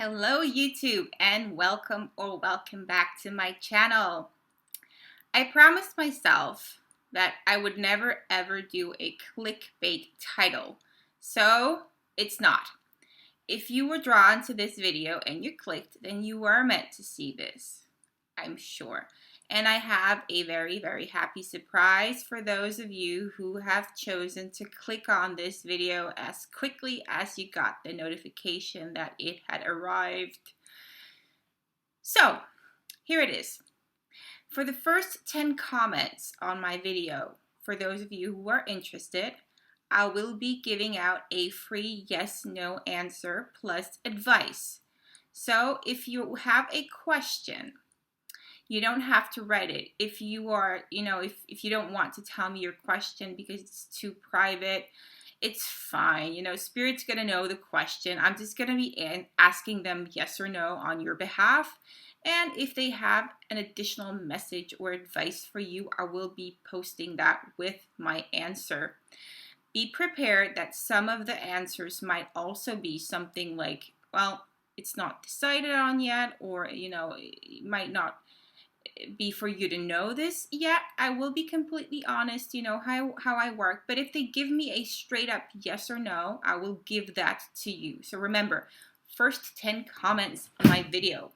Hello YouTube and welcome back to my channel. I promised myself that I would never ever do a clickbait title, so it's not. If you were drawn to this video and you clicked, then you were meant to see this, I'm sure. And I have a very happy surprise for those of you who have chosen to click on this video as quickly as you got the notification that it had arrived. So, here it is. For the first 10 comments on my video, for those of you who are interested, I will be giving out a free yes/no answer plus advice. So, if you have a question, you don't have to write it. If you are, if you don't want to tell me your question because it's too private, it's fine. Spirit's going to know the question. I'm just going to be asking them yes or no on your behalf. And if they have an additional message or advice for you, I will be posting that with my answer. Be prepared that some of the answers might also be something like, well, it's not decided on yet, or, it might not be for you to know this yet. I will be completely honest, how I work. But if they give me a straight up yes or no, I will give that to you. So remember, first 10 comments on my video.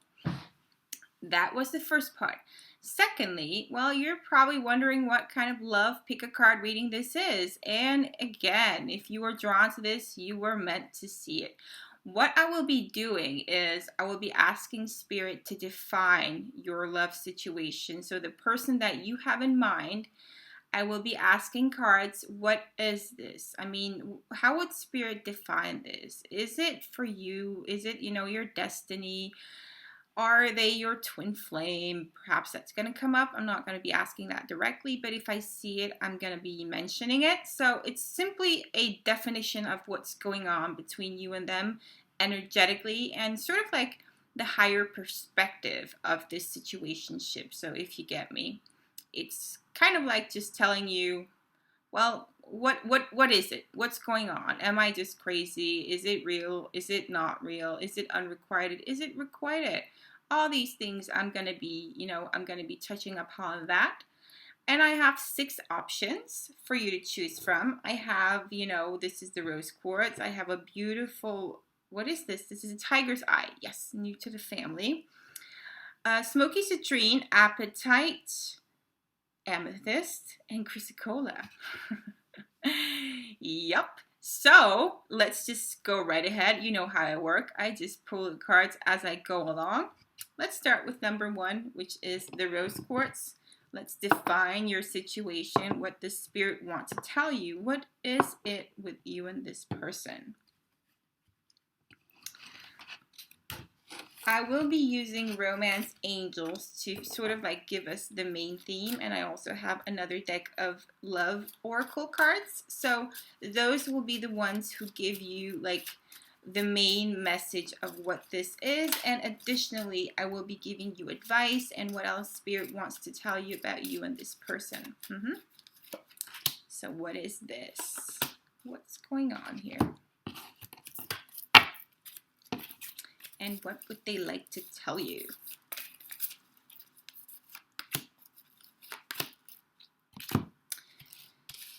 That was the first part. Secondly, well, you're probably wondering what kind of love pick a card reading this is. And again, if you were drawn to this, you were meant to see it. What I will be doing is I will be asking Spirit to define your love situation. So the person that you have in mind, I will be asking cards, what is this? I mean, how would Spirit define this? Is it for you? Is it, your destiny? Are they your twin flame? Perhaps that's going to come up. I'm not going to be asking that directly, but if I see it, I'm going to be mentioning it. So it's simply a definition of what's going on between you and them energetically, and sort of like the higher perspective of this situationship. So if you get me, it's kind of like just telling you, well, what is it? What's going on? Am I just crazy? Is it real? Is it not real? Is it unrequited? Is it requited? All these things I'm going to be touching upon that. And I have 6 options for you to choose from. I have, this is the rose quartz. I have a beautiful, what is this? This is a tiger's eye. Yes, new to the family. Smoky citrine, apatite, amethyst, and chrysocolla. Yup. So let's just go right ahead. You know how I work. I just pull the cards as I go along. Let's start with number 1, which is the rose quartz. Let's define your situation, what the Spirit wants to tell you. What is it with you and this person? I will be using Romance Angels to sort of like give us the main theme, and I also have another deck of Love Oracle cards. So those will be the ones who give you like the main message of what this is, and additionally I will be giving you advice and what else Spirit wants to tell you about you and this person. So what is this? What's going on here? And what would they like to tell you?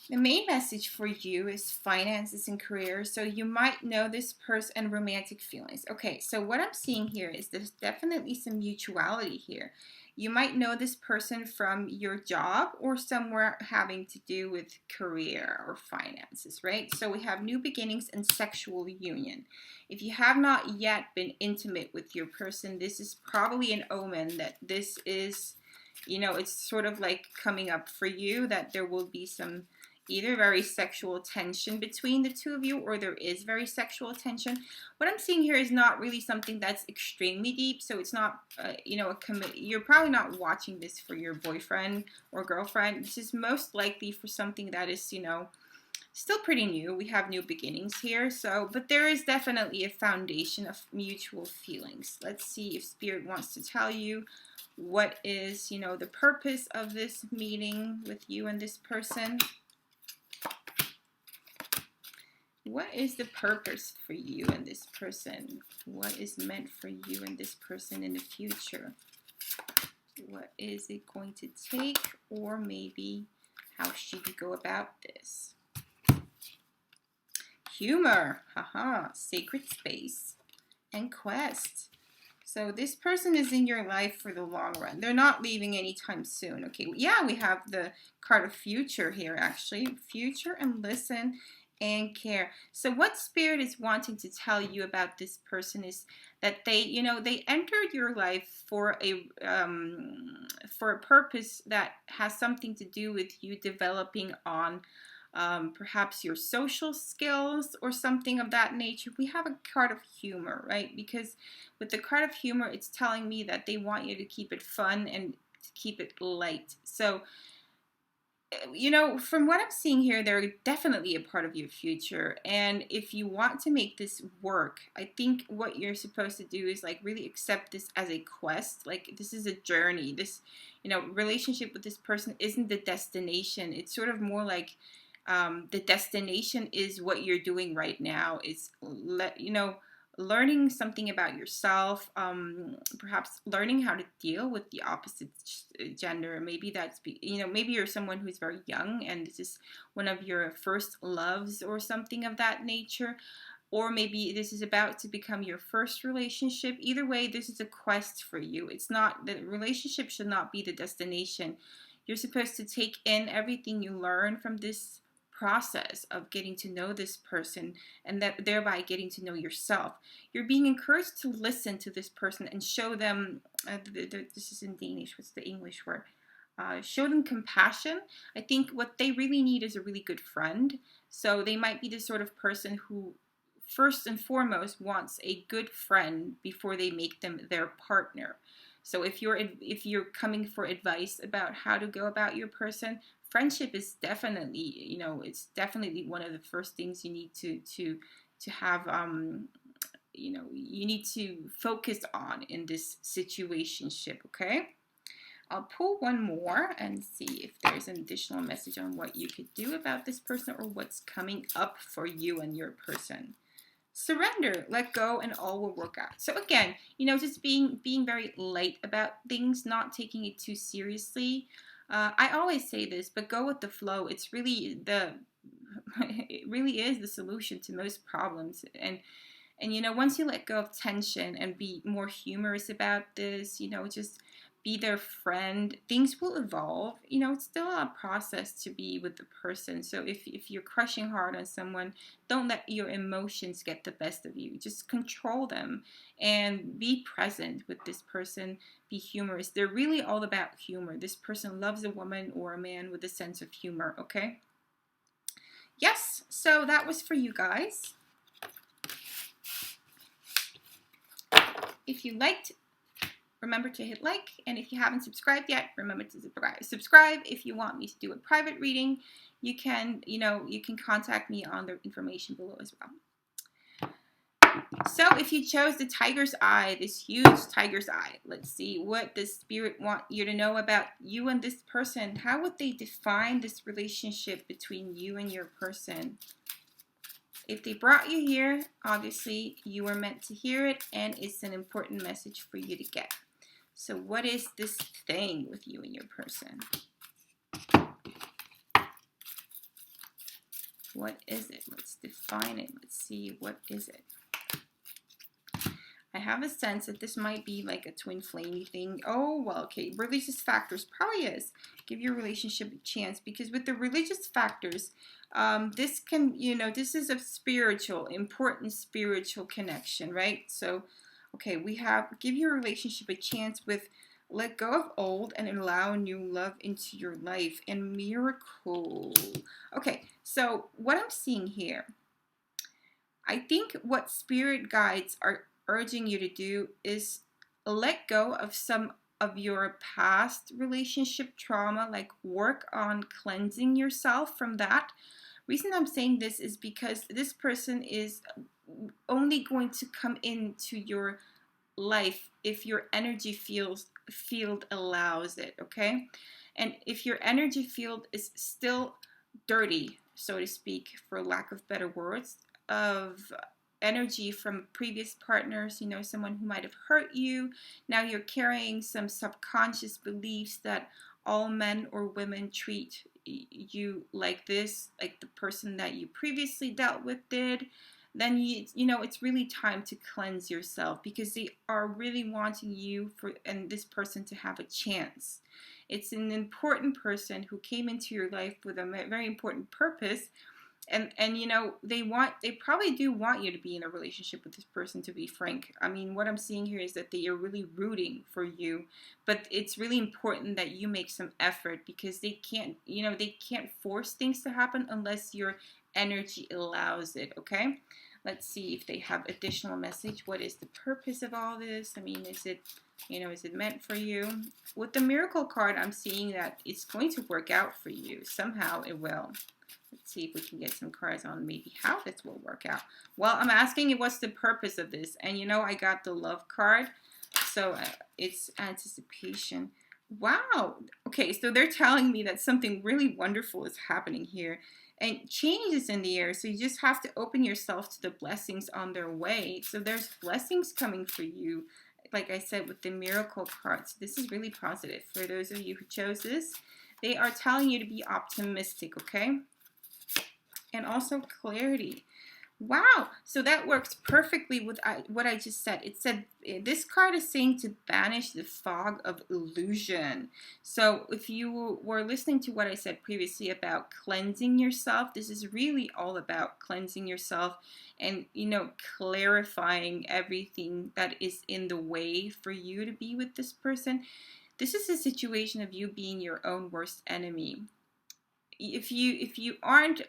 The main message for you is finances and career. So you might know this person and romantic feelings. Okay, so what I'm seeing here is there's definitely some mutuality here. You might know this person from your job or somewhere having to do with career or finances, right? So we have new beginnings and sexual union. If you have not yet been intimate with your person, this is probably an omen that this is, it's sort of like coming up for you, that there will be some either very sexual tension between the two of you, or there is very sexual tension. What I'm seeing here is not really something that's extremely deep, so it's not, you're probably not watching this for your boyfriend or girlfriend. This is most likely for something that is, still pretty new. We have new beginnings here, but there is definitely a foundation of mutual feelings. Let's see if Spirit wants to tell you what is, the purpose of this meeting with you and this person. What is the purpose for you and this person? What is meant for you and this person in the future? What is it going to take, or maybe how should you go about this? Humor, haha, sacred space, and quest. So this person is in your life for the long run. They're not leaving anytime soon. Okay, yeah, we have the card of future here, actually. Future and listen and care. So what Spirit is wanting to tell you about this person is that they, they entered your life for a purpose that has something to do with you developing on perhaps your social skills or something of that nature. We have a card of humor, right? Because with the card of humor, it's telling me that they want you to keep it fun and to keep it light. So, from what I'm seeing here, they're definitely a part of your future. And if you want to make this work, I think what you're supposed to do is like really accept this as a quest. Like this is a journey. This, relationship with this person isn't the destination. It's sort of more like the destination is what you're doing right now. It's learning something about yourself, perhaps learning how to deal with the opposite gender. Maybe that's maybe you're someone who's very young and this is one of your first loves or something of that nature. Or maybe this is about to become your first relationship. Either way, this is a quest for you. It's not, the relationship should not be the destination. You're supposed to take in everything you learn from this process of getting to know this person, and that thereby getting to know yourself. You're being encouraged to listen to this person and show them, this is in Danish, what's the English word? Show them compassion. I think what they really need is a really good friend. So they might be the sort of person who first and foremost wants a good friend before they make them their partner. So if you're coming for advice about how to go about your person, friendship is definitely, it's definitely one of the first things you need to have, you need to focus on in this situationship, okay? I'll pull one more and see if there's an additional message on what you could do about this person or what's coming up for you and your person. Surrender, let go, and all will work out. So again, just being very light about things, not taking it too seriously. I always say this, but go with the flow. It's really it really is the solution to most problems. And once you let go of tension and be more humorous about this, just be their friend, things will evolve. It's still a process to be with the person. So if you're crushing hard on someone, don't let your emotions get the best of you. Just control them and be present with this person. Be humorous. They're really all about humor. This person loves a woman or a man with a sense of humor, okay? Yes, so that was for you guys. If you liked, remember to hit like, and if you haven't subscribed yet, remember to subscribe. If you want me to do a private reading, you can contact me on the information below as well. So if you chose the tiger's eye, this huge tiger's eye, let's see what the Spirit want you to know about you and this person. How would they define this relationship between you and your person? If they brought you here, obviously you were meant to hear it, and it's an important message for you to get. So what is this thing with you and your person? What is it? Let's define it. Let's see, what is it? I have a sense that this might be like a twin flamey thing. Oh, well, okay. Religious factors probably is. Give your relationship a chance, because with the religious factors, this can, this is a important spiritual connection, right? So, okay, we have give your relationship a chance with let go of old and allow new love into your life, and miracle. Okay, so what I'm seeing here, I think what spirit guides are urging you to do is let go of some of your past relationship trauma, like work on cleansing yourself from that. Reason I'm saying this is because this person is only going to come into your life if your energy field allows it, okay? And if your energy field is still dirty, so to speak, for lack of better words, of energy from previous partners, you know, someone who might have hurt you. Now you're carrying some subconscious beliefs that all men or women treat you like this, like the person that you previously dealt with did. Then you know, it's really time to cleanse yourself, because they are really wanting you and this person to have a chance. It's an important person who came into your life with a very important purpose, and you know, they probably do want you to be in a relationship with this person, to be frank. I mean, what I'm seeing here is that they are really rooting for you, but it's really important that you make some effort, because they can't, you know, they can't force things to happen unless your energy allows it. Okay, let's see if they have additional message. What is the purpose of all this? I mean, is it, you know, is it meant for you? With the miracle card, I'm seeing that it's going to work out for you. Somehow it will. Let's see if we can get some cards on maybe how this will work out. Well, I'm asking you, what's the purpose of this? And you know, I got the love card. So it's anticipation. Wow. Okay, so they're telling me that something really wonderful is happening here. And change is in the air. So you just have to open yourself to the blessings on their way. So there's blessings coming for you. Like I said, with the miracle cards, this is really positive. For those of you who chose this, they are telling you to be optimistic, okay? And also clarity. Wow, so that works perfectly with what I just said. It said this card is saying to banish the fog of illusion. So if you were listening to what I said previously about cleansing yourself, this is really all about cleansing yourself and, you know, clarifying everything that is in the way for you to be with this person. This is a situation of you being your own worst enemy. If you aren't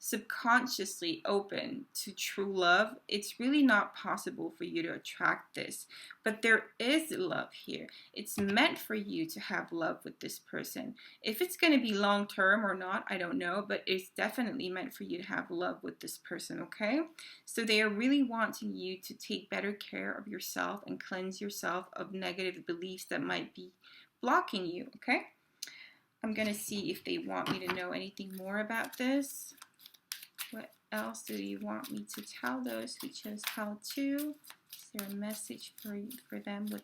subconsciously open to true love, it's really not possible for you to attract this. But there is love here. It's meant for you to have love with this person. If it's going to be long term or not, I don't know, but it's definitely meant for you to have love with this person, okay? So they are really wanting you to take better care of yourself and cleanse yourself of negative beliefs that might be blocking you, okay? I'm going to see if they want me to know anything more about this. What else do you want me to tell those who chose how to? Is there a message for them with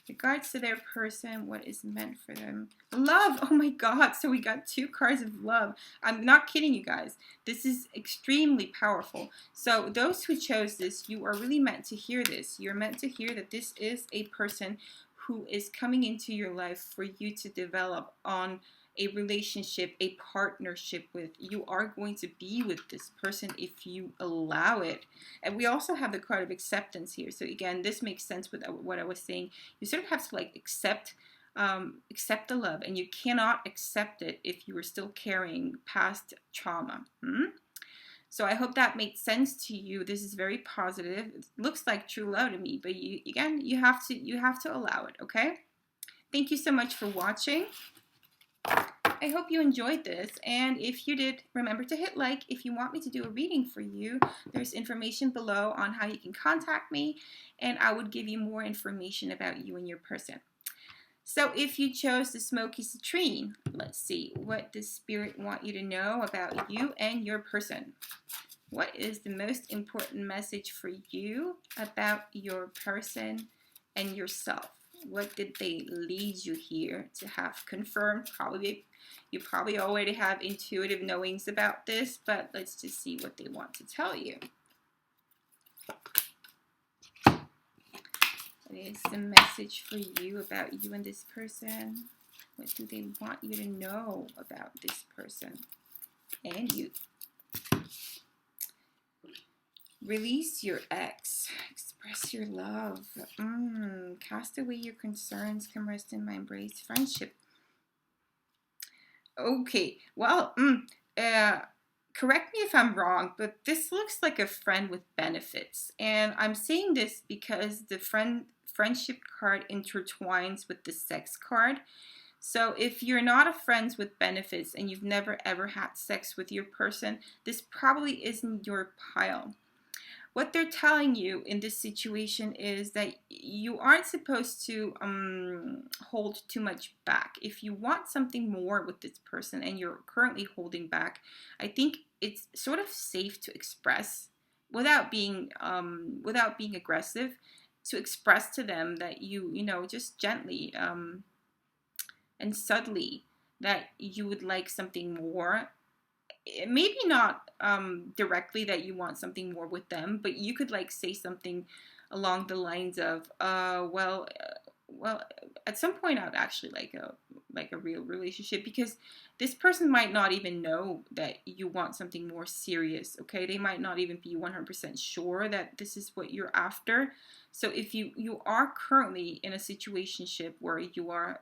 regards to their person? What is meant for them? Love! Oh my God! So we got 2 cards of love. I'm not kidding you guys. This is extremely powerful. So those who chose this, you are really meant to hear this. You're meant to hear that this is a person who is coming into your life for you to develop on a relationship, a partnership with. You are going to be with this person if you allow it. And we also have the card of acceptance here. So again, this makes sense with what I was saying. You sort of have to like accept the love, and you cannot accept it if you are still carrying past trauma. So I hope that made sense to you. This is very positive. It looks like true love to me, but you have to allow it, okay? Thank you so much for watching. I hope you enjoyed this, and if you did, remember to hit like. If you want me to do a reading for you, there's information below on how you can contact me, and I would give you more information about you and your person. So if you chose the smoky citrine, let's see what the spirit want you to know about you and your person. What is the most important message for you about your person and yourself? What did they lead you here to have confirmed? You probably already have intuitive knowings about this, but let's just see what they want to tell you. What is the message for you about you and this person? What do they want you to know about this person and you? Release your ex. Express your love. Cast away your concerns. Come rest in my embrace. Friendship. Okay. Well, correct me if I'm wrong, but this looks like a friend with benefits. And I'm saying this because the friendship card intertwines with the sex card. So if you're not a friends with benefits and you've never ever had sex with your person, this probably isn't your pile. what they're telling you in this situation is that you aren't supposed to hold too much back. If you want something more with this person and you're currently holding back, I think it's sort of safe to express without being aggressive, to express to them that you know, just gently and subtly, that you would like something more. Maybe not directly that you want something more with them, but you could like say something along the lines of, well, at some point I'd actually like a real relationship, because this person might not even know that you want something more serious. Okay, they might not even be 100% sure that this is what you're after. So if you are currently in a situationship where you are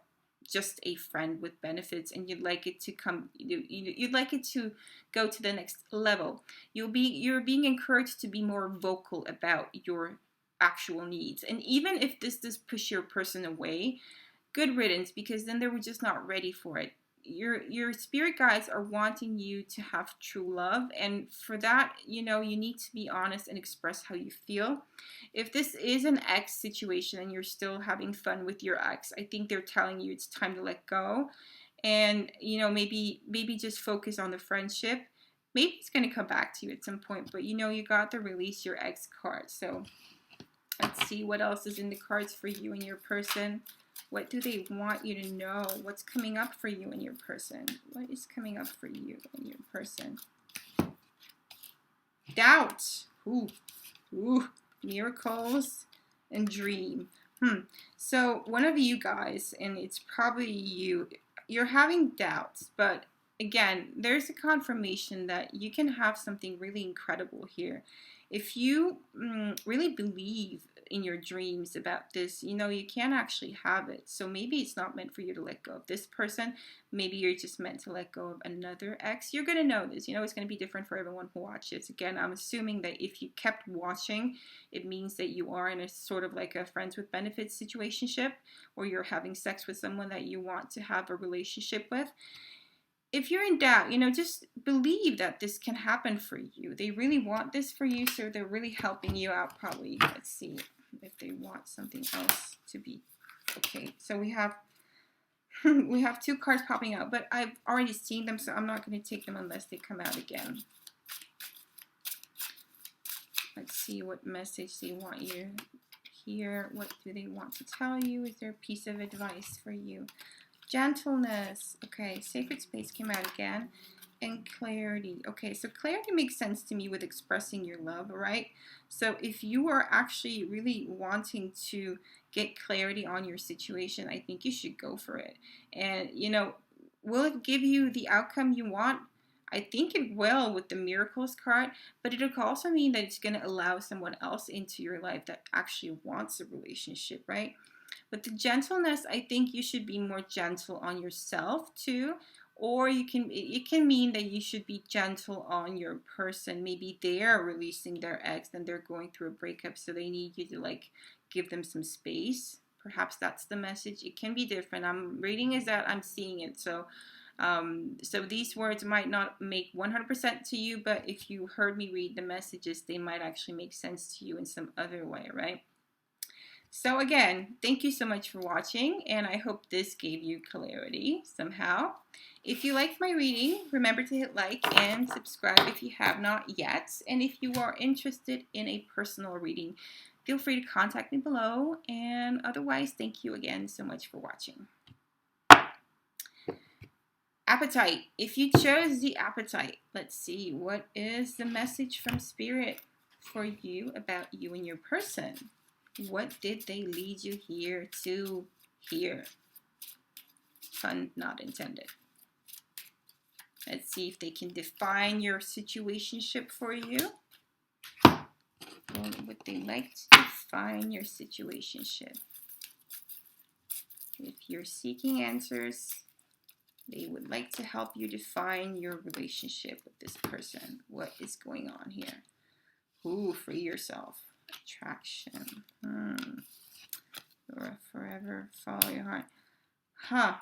just a friend with benefits and you'd like it to come, you'd like it to go to the next level, you're being encouraged to be more vocal about your actual needs. And even if this does push your person away, good riddance, because then they were just not ready for it. Your spirit guides are wanting you to have true love, and for that, you know, you need to be honest and express how you feel. If this is an ex situation and you're still having fun with your ex, I think they're telling you it's time to let go, and you know, maybe just focus on the friendship. Maybe it's going to come back to you at some point, but you know, you got the release your ex card. So let's see what else is in the cards for you and your person. What do they want you to know? What's coming up for you and your person? What is coming up for you and your person? Doubt. Ooh. Miracles and dream. So one of you guys, and it's probably you, you're having doubts, but again, there's a confirmation that you can have something really incredible here. If you really believe in your dreams about this, you know, you can actually have it. So maybe it's not meant for you to let go of this person. Maybe you're just meant to let go of another ex. You're going to know this. You know, it's going to be different for everyone who watches. Again, I'm assuming that if you kept watching, it means that you are in a sort of like a friends with benefits situationship, or you're having sex with someone that you want to have a relationship with. If you're in doubt, you know, just believe that this can happen for you. They really want this for you, so they're really helping you out probably. Let's see if they want something else to be. Okay, so we have two cards popping out, but I've already seen them, so I'm not going to take them unless they come out again. Let's see what message they want you to hear. What do they want to tell you? Is there a piece of advice for you? Gentleness. Okay, sacred space came out again. And clarity. Okay, so clarity makes sense to me with expressing your love, right? So if you are actually really wanting to get clarity on your situation, I think you should go for it. And, you know, will it give you the outcome you want? I think it will with the Miracles card, but it could also mean that it's going to allow someone else into your life that actually wants a relationship, right? But the gentleness, I think you should be more gentle on yourself too. Or it can mean that you should be gentle on your person. Maybe they're releasing their ex and they're going through a breakup, so they need you to like give them some space. Perhaps that's the message. It can be different. I'm reading is that I'm seeing it. So so these words might not make 100% to you, but if you heard me read the messages, they might actually make sense to you in some other way, right? So again, thank you so much for watching, and I hope this gave you clarity somehow. If you liked my reading, remember to hit like and subscribe if you have not yet. And if you are interested in a personal reading, feel free to contact me below. And otherwise, thank you again so much for watching. Appetite. If you chose the appetite, let's see, what is the message from Spirit for you about you and your person? What did they lead you here to hear? Pun not intended. Let's see if they can define your situationship for you. What would they like to define your situationship? If you're seeking answers, they would like to help you define your relationship with this person. What is going on here? Ooh, free yourself. Attraction. Or forever follow your heart.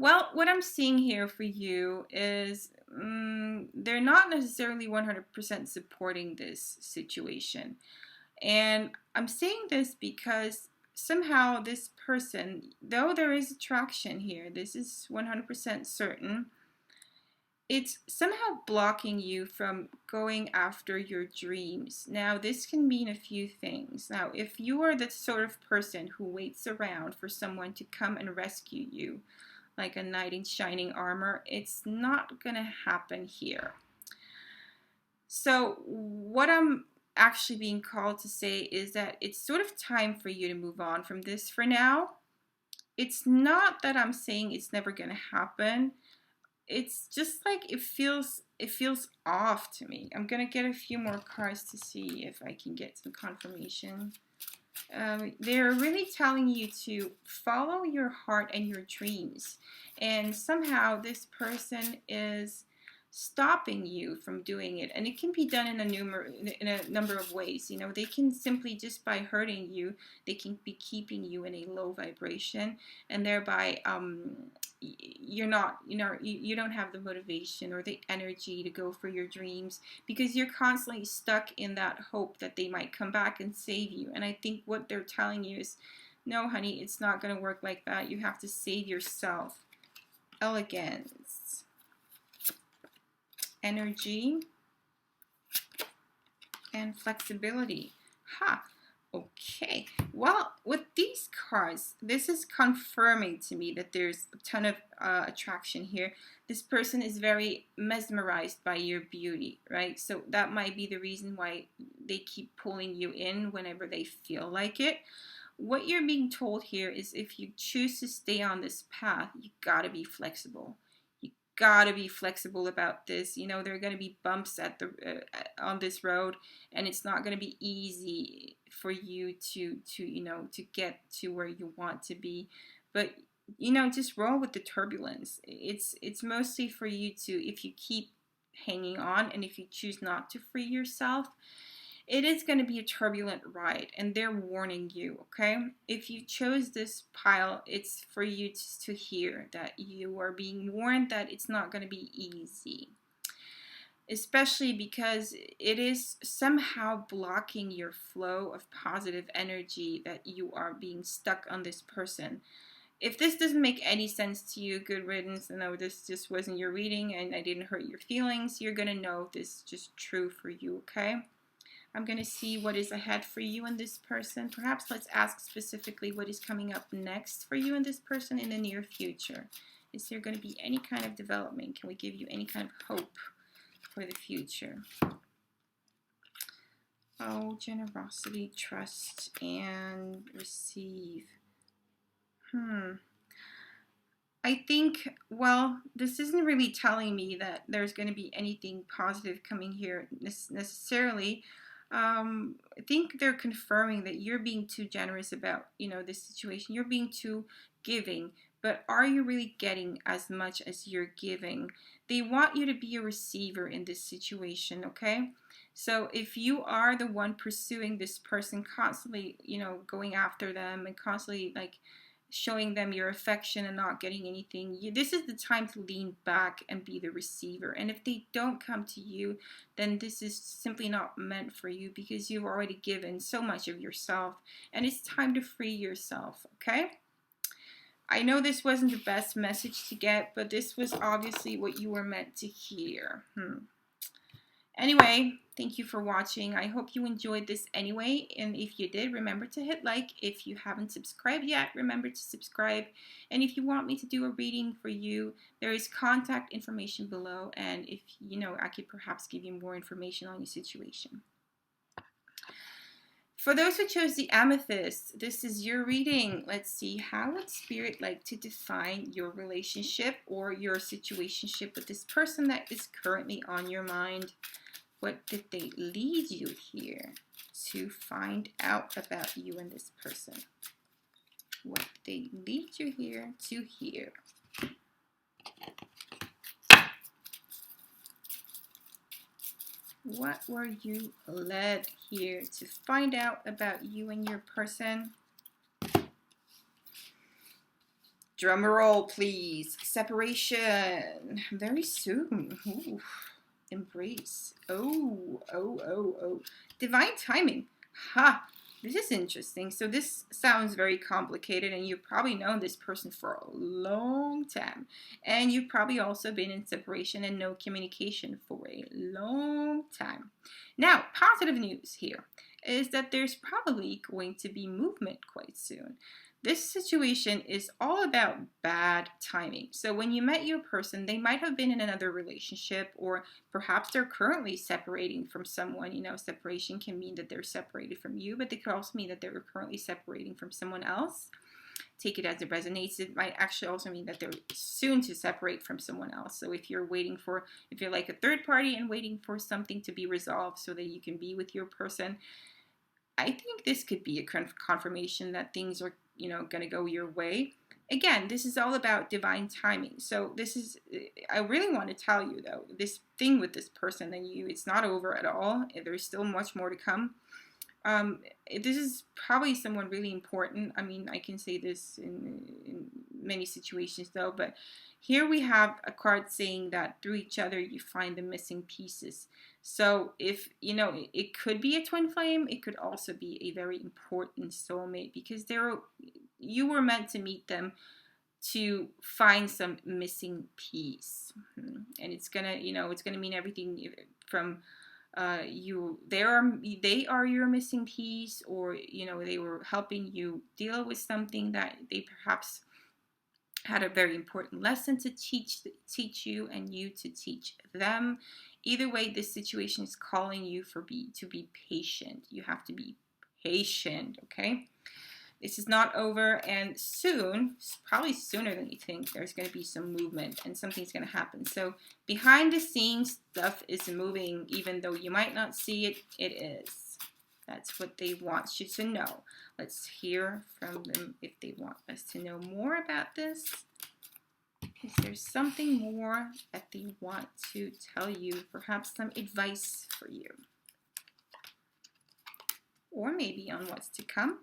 Well, what I'm seeing here for you is they're not necessarily 100% supporting this situation. And I'm saying this because somehow this person, though there is attraction here, this is 100% certain, it's somehow blocking you from going after your dreams. Now, this can mean a few things. Now, if you are the sort of person who waits around for someone to come and rescue you, like a knight in shining armor, it's not going to happen here. So, what I'm actually being called to say is that it's sort of time for you to move on from this for now. It's not that I'm saying it's never going to happen. It's just like it feels off to me. I'm gonna get a few more cards to see if I can get some confirmation. They're really telling you to follow your heart and your dreams, and somehow this person is stopping you from doing it, and it can be done in a number of ways. You know, they can simply, just by hurting you, they can be keeping you in a low vibration, and thereby you're not, you don't have the motivation or the energy to go for your dreams, because you're constantly stuck in that hope that they might come back and save you. And I think what they're telling you is, no honey, it's not going to work like that. You have to save yourself. Elegance, energy, and flexibility. Okay, well, with these cards, this is confirming to me that there's a ton of attraction here. This person is very mesmerized by your beauty, right? So that might be the reason why they keep pulling you in whenever they feel like it. What you're being told here is, if you choose to stay on this path, you gotta be flexible. Gotta be flexible about this. You know, there are going to be bumps at the on this road, and it's not going to be easy for you to get to where you want to be. But just roll with the turbulence. It's mostly for you to, if you keep hanging on and if you choose not to free yourself, it is going to be a turbulent ride, and they're warning you, okay? If you chose this pile, it's for you to hear that you are being warned that it's not going to be easy, especially because it is somehow blocking your flow of positive energy, that you are being stuck on this person. If this doesn't make any sense to you, good riddance. No, this just wasn't your reading and I didn't hurt your feelings. You're going to know this is just true for you, okay? I'm going to see what is ahead for you and this person. Perhaps let's ask specifically what is coming up next for you and this person in the near future. Is there going to be any kind of development? Can we give you any kind of hope for the future? Oh, generosity, trust, and receive. I think, well, this isn't really telling me that there's going to be anything positive coming here necessarily. I think they're confirming that you're being too generous about, this situation. You're being too giving, but are you really getting as much as you're giving? They want you to be a receiver in this situation, okay? So if you are the one pursuing this person, constantly, going after them and constantly like showing them your affection and not getting anything, this is the time to lean back and be the receiver. And if they don't come to you, then this is simply not meant for you, because you've already given so much of yourself, and it's time to free yourself, okay? I know this wasn't the best message to get, but this was obviously what you were meant to hear. Anyway, thank you for watching. I hope you enjoyed this anyway. And if you did, remember to hit like. If you haven't subscribed yet, remember to subscribe. And if you want me to do a reading for you, there is contact information below. And if I could perhaps give you more information on your situation. For those who chose the amethyst, this is your reading. Let's see, how would Spirit like to define your relationship or your situationship with this person that is currently on your mind? What did they lead you here to find out about you and this person? What did they lead you here to hear? What were you led here to find out about you and your person? Drum roll, please. Separation. Very soon. Ooh. Embrace. Oh. Divine timing. Ha. This is interesting. So this sounds very complicated, and you've probably known this person for a long time. And you've probably also been in separation and no communication for a long time. Now, positive news here is that there's probably going to be movement quite soon. This situation is all about bad timing. So when you met your person, they might have been in another relationship, or perhaps they're currently separating from someone. You know, separation can mean that they're separated from you, but it could also mean that they're currently separating from someone else. Take it as it resonates. It might actually also mean that they're soon to separate from someone else. So if you're like a third party and waiting for something to be resolved so that you can be with your person, I think this could be a confirmation that things are, going to go your way. Again, this is all about divine timing. So I really want to tell you though, this thing with this person and you, it's not over at all. There's still much more to come. This is probably someone really important. I mean, I can say this in many situations though, but here we have a card saying that through each other you find the missing pieces. So if, it could be a twin flame, it could also be a very important soulmate, because you were meant to meet them to find some missing piece. And it's gonna mean everything from they are your missing piece, or they were helping you deal with something that they perhaps had a very important lesson to teach you, and you to teach them. Either way, this situation is calling you to be patient. You have to be patient, okay? This is not over, and soon, probably sooner than you think, there's going to be some movement and something's going to happen. So behind the scenes, stuff is moving, even though you might not see it, it is. That's what they want you to know. Let's hear from them if they want us to know more about this. Is there something more that they want to tell you? Perhaps some advice for you. Or maybe on what's to come.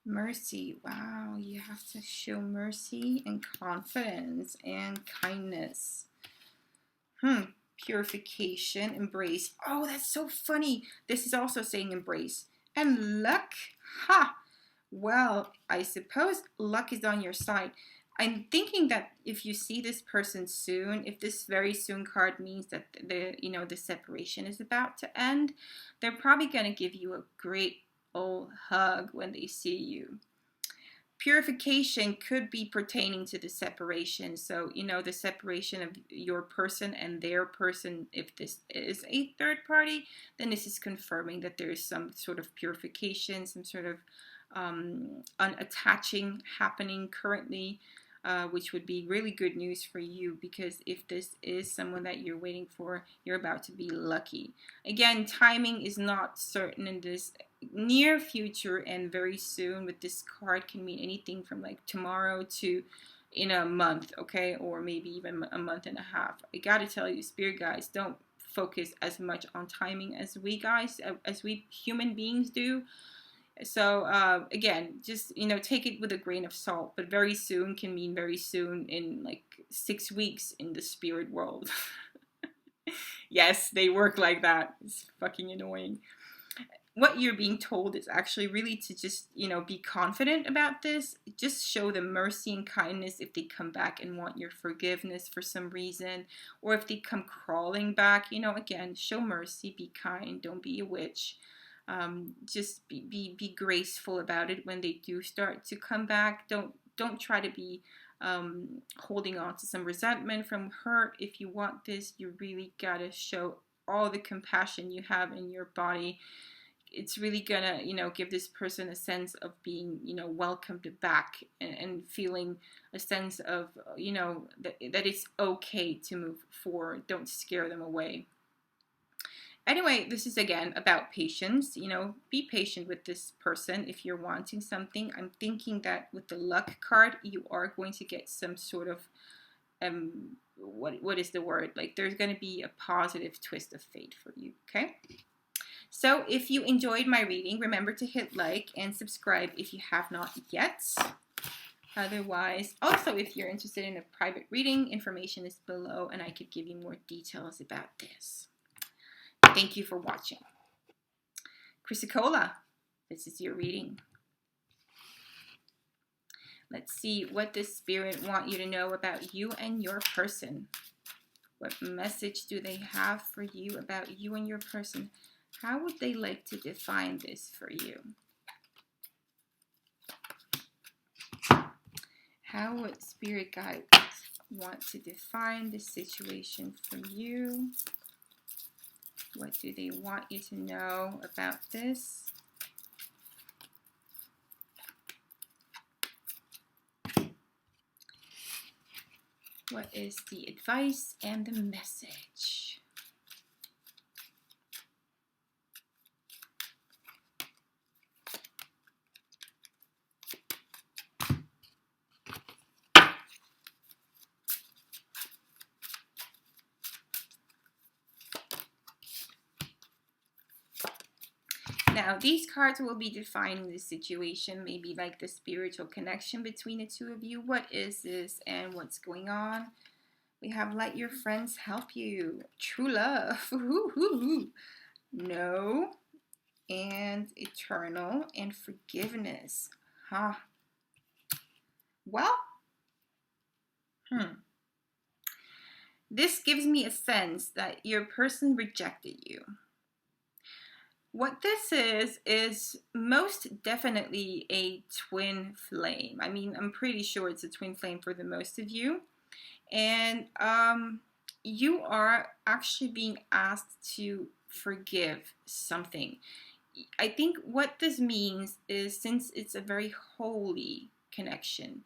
Mercy. Wow, you have to show mercy and confidence and kindness. Purification, embrace. Oh, that's so funny. This is also saying embrace. And luck. Ha! Well, I suppose luck is on your side. I'm thinking that if you see this person soon, if this very soon card means that the separation is about to end, they're probably going to give you a great old hug when they see you. Purification could be pertaining to the separation. So, the separation of your person and their person. If this is a third party, then this is confirming that there is some sort of purification, some sort of unattaching happening currently, which would be really good news for you, because if this is someone that you're waiting for, you're about to be lucky. Again, timing is not certain in this near future, and very soon with this card can mean anything from like tomorrow to in a month, okay, or maybe even a month and a half. I gotta tell you, spirit guys don't focus as much on timing as we human beings do. So again, just take it with a grain of salt, but very soon can mean very soon in like 6 weeks in the spirit world. Yes, they work like that. It's fucking annoying. What you're being told is actually really to just, be confident about this. Just show them mercy and kindness if they come back and want your forgiveness for some reason, or if they come crawling back, again, show mercy, be kind, don't be a witch. Just be graceful about it when they do start to come back. Don't try to be holding on to some resentment from hurt. If you want this, you really gotta show all the compassion you have in your body. It's really gonna, give this person a sense of being, welcomed back, and feeling a sense of, that it's okay to move forward. Don't scare them away. Anyway, this is again about patience. Be patient with this person if you're wanting something. I'm thinking that with the luck card, you are going to get some sort of, what is the word? Like there's going to be a positive twist of fate for you, okay? So if you enjoyed my reading, remember to hit like and subscribe if you have not yet. Otherwise, also, if you're interested in a private reading, information is below and I could give you more details about this. Thank you for watching. Chrysicola, this is your reading. Let's see what the Spirit want you to know about you and your person. What message do they have for you about you and your person? How would they like to define this for you? How would Spirit Guides want to define this situation for you? What do they want you to know about this? What is the advice and the message? Now, these cards will be defining the situation, maybe like the spiritual connection between the two of you. What is this and what's going on? We have let your friends help you. True love. No. And eternal and forgiveness. Huh. Well, this gives me a sense that your person rejected you. What this is most definitely a twin flame. I mean, I'm pretty sure it's a twin flame for the most of you. And you are actually being asked to forgive something. I think what this means is, since it's a very holy connection,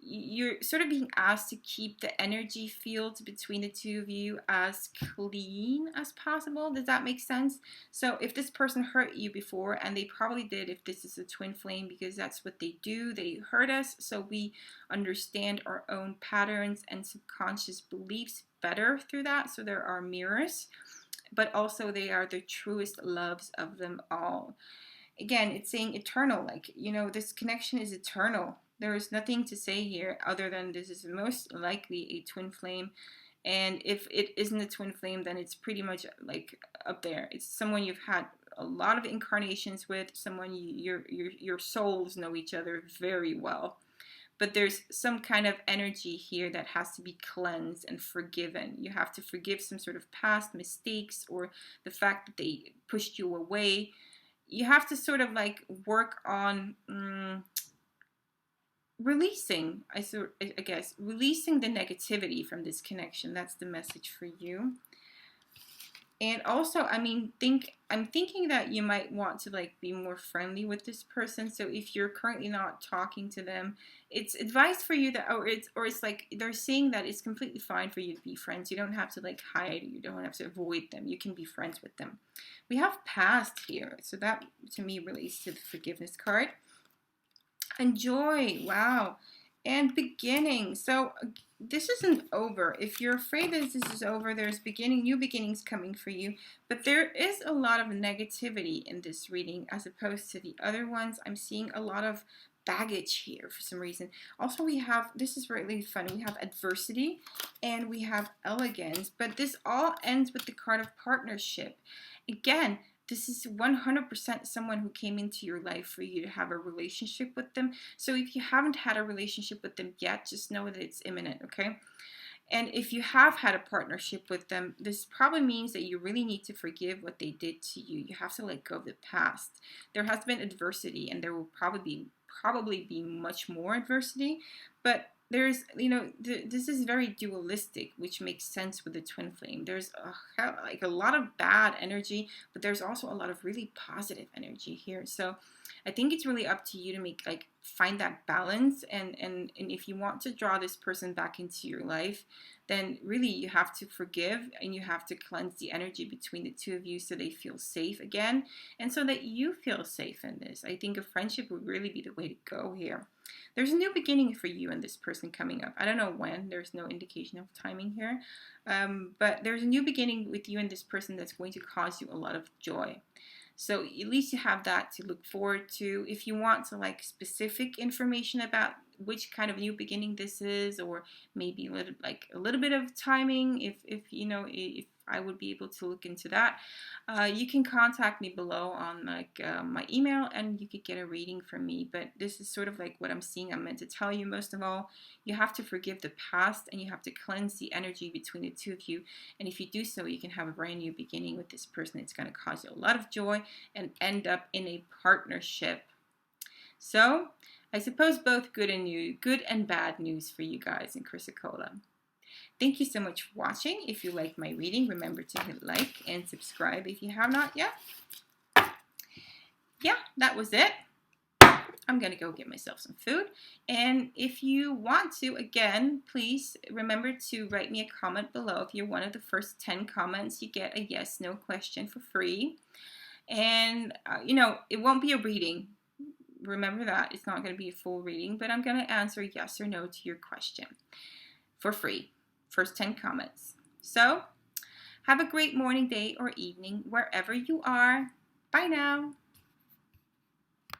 you're sort of being asked to keep the energy field between the two of you as clean as possible. Does that make sense? So if this person hurt you before, and they probably did if this is a twin flame, because that's what they do, they hurt us, so we understand our own patterns and subconscious beliefs better through that. So there are mirrors, but also they are the truest loves of them all. Again, it's saying eternal, like, you know, this connection is eternal. There is nothing to say here other than this is most likely a twin flame. And if it isn't a twin flame, then it's pretty much like up there. It's someone you've had a lot of incarnations with, someone your souls know each other very well. But there's some kind of energy here that has to be cleansed and forgiven. You have to forgive some sort of past mistakes, or the fact that they pushed you away. You have to sort of like work on releasing, I guess, releasing the negativity from this connection. That's the message for you. And also, I mean, I'm thinking that you might want to like be more friendly with this person. So if you're currently not talking to them, it's advice for you that, or it's like they're saying that it's completely fine for you to be friends. You don't have to like hide. You don't have to avoid them. You can be friends with them. We have past here, so that to me relates to the forgiveness card. And joy, wow, and beginning. So this isn't over. If you're afraid that this is over, there's new beginnings coming for you. But there is a lot of negativity in this reading as opposed to the other ones. I'm seeing a lot of baggage here for some reason. Also, we have, this is really fun, we have adversity and we have elegance. But this all ends with the card of partnership. Again, this is 100% someone who came into your life for you to have a relationship with them. So if you haven't had a relationship with them yet, just know that it's imminent, okay? And if you have had a partnership with them, this probably means that you really need to forgive what they did to you. You have to let go of the past. There has been adversity, and there will probably be much more adversity, but there's, you know, this is very dualistic, which makes sense with the twin flame. There's like a lot of bad energy, but there's also a lot of really positive energy here. So I think it's really up to you to find that balance. And if you want to draw this person back into your life, then really you have to forgive and you have to cleanse the energy between the two of you so they feel safe again, and so that you feel safe in this. I think a friendship would really be the way to go here. There's a new beginning for you and this person coming up. I don't know when. There's no indication of timing here. But there's a new beginning with you and this person that's going to cause you a lot of joy. So at least you have that to look forward to. If you want to like specific information about which kind of new beginning this is, or maybe a little bit of timing, if you know, if I would be able to look into that. You can contact me below on my email, and you could get a reading from me. But this is sort of like what I'm seeing. I'm meant to tell you, most of all, you have to forgive the past, and you have to cleanse the energy between the two of you. And if you do so, you can have a brand new beginning with this person. It's going to cause you a lot of joy and end up in a partnership. So I suppose both good and bad news for you guys in Chrysacola. Thank you so much for watching. If you like my reading, remember to hit like and subscribe if you have not yet. Yeah, that was it. I'm going to go get myself some food. And if you want to, again, please remember to write me a comment below. If you're one of the first 10 comments, you get a yes, no question for free. And, you know, it won't be a reading. Remember that. It's not going to be a full reading, but I'm going to answer yes or no to your question for free. First 10 comments. So, have a great morning, day, or evening, wherever you are. Bye now.